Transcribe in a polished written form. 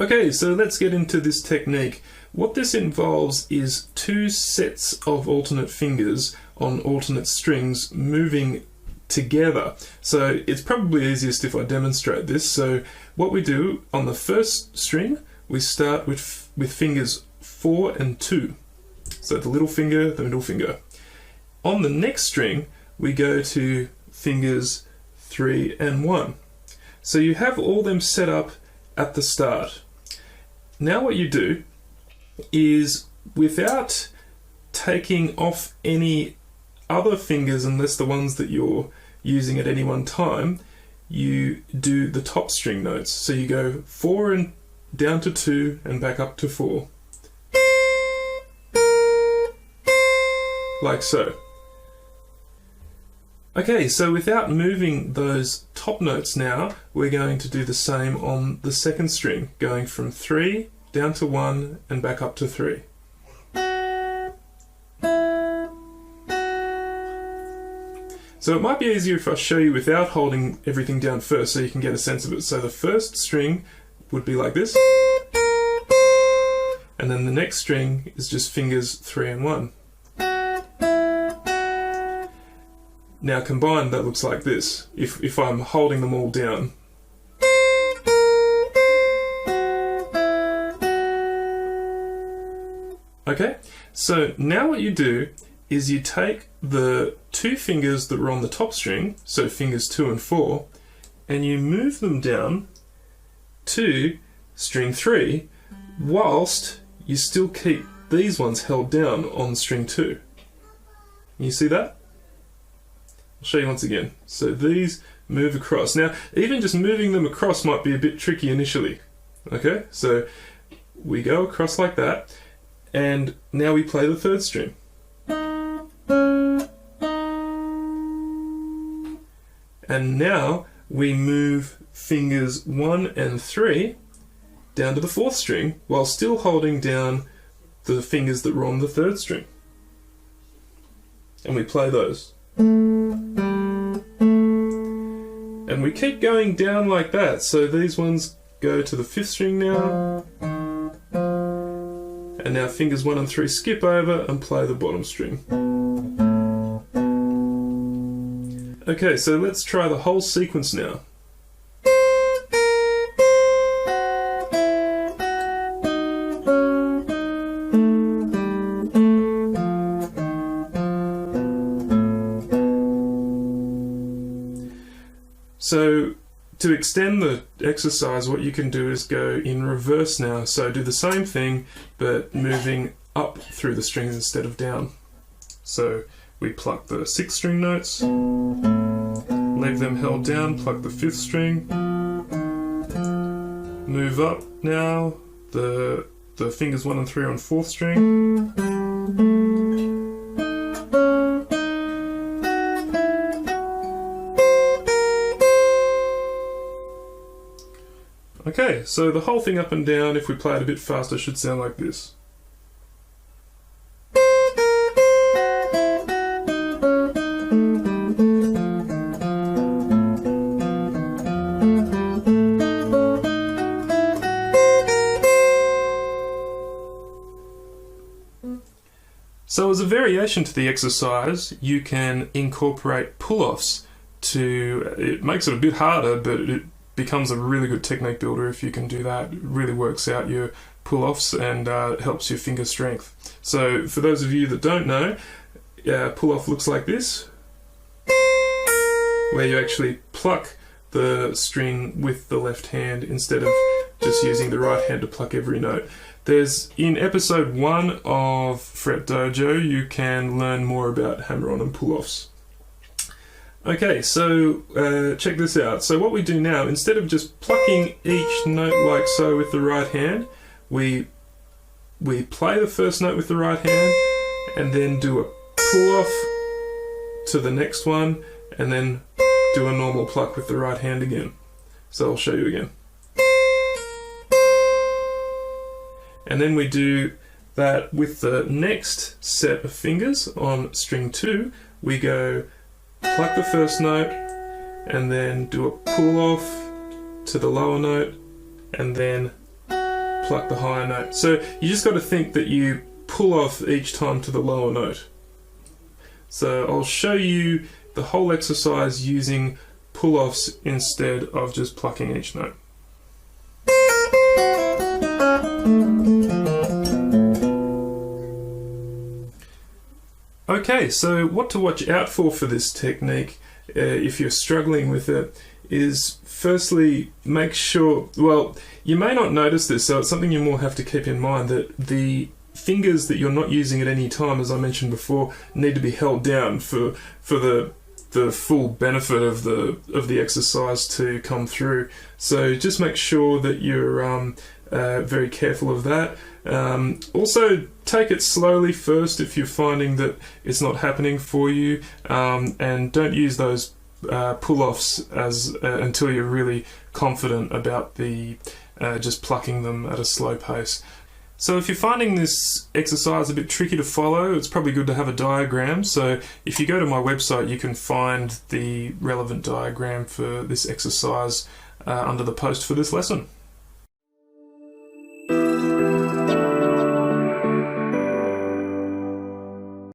Okay, so let's get into this technique. What this involves is two sets of alternate fingers on alternate strings moving together. So it's probably easiest if I demonstrate this. So what we do on the first string, we start with fingers 4 and 2. So the little finger, the middle finger. On the next string, we go to fingers 3 and 1. So you have all them set up at the start. Now what you do is, without taking off any other fingers unless the ones that you're using at any one time, you do the top string notes. So you go 4 and down to 2 and back up to 4. Like so. Okay, so without moving those top notes now, we're going to do the same on the second string, going from 3 down to 1 and back up to 3. So it might be easier if I show you without holding everything down first so you can get a sense of it. So the first string would be like this, and then the next string is just fingers 3 and 1. Now combined, that looks like this, if I'm holding them all down. Okay, so now what you do is you take the two fingers that were on the top string, so fingers 2 and 4, and you move them down to string 3, whilst you still keep these ones held down on string 2. You see that? I'll show you once again. So these move across. Now, even just moving them across might be a bit tricky initially. Okay, so we go across like that, and now we play the third string. And now we move fingers 1 and 3 down to the fourth string while still holding down the fingers that were on the third string. And we play those. And we keep going down like that. So these ones go to the fifth string now. And now fingers 1 and 3 skip over and play the bottom string. Okay, so let's try the whole sequence now. So to extend the exercise, what you can do is go in reverse now. So do the same thing, but moving up through the strings instead of down. So we pluck the 6th string notes, leave them held down, pluck the 5th string, move up now, the fingers 1 and 3 on 4th string, okay, so the whole thing up and down, if we play it a bit faster, should sound like this. So as a variation to the exercise, you can incorporate pull-offs it makes it a bit harder, but it becomes a really good technique builder if you can do that. It really works out your pull-offs and helps your finger strength. So for those of you that don't know, pull-off looks like this, where you actually pluck the string with the left hand instead of just using the right hand to pluck every note. In episode 1 of Fret Dojo, you can learn more about hammer-on and pull-offs. Okay, so check this out. So what we do now, instead of just plucking each note like so with the right hand, we play the first note with the right hand and then do a pull-off to the next one and then do a normal pluck with the right hand again. So I'll show you again. And then we do that with the next set of fingers on string 2. We go pluck the first note and then do a pull off to the lower note and then pluck the higher note. So you just got to think that you pull off each time to the lower note. So I'll show you the whole exercise using pull-offs instead of just plucking each note. Okay, so what to watch out for this technique if you're struggling with it is, firstly, make sure, well, you may not notice this, so it's something you more have to keep in mind, that the fingers that you're not using at any time, as I mentioned before, need to be held down for the full benefit of the exercise to come through. So just make sure that you're very careful of that. Also, take it slowly first if you're finding that it's not happening for you, and don't use those pull-offs until you're really confident about just plucking them at a slow pace. So if you're finding this exercise a bit tricky to follow, it's probably good to have a diagram. So if you go to my website, you can find the relevant diagram for this exercise under the post for this lesson.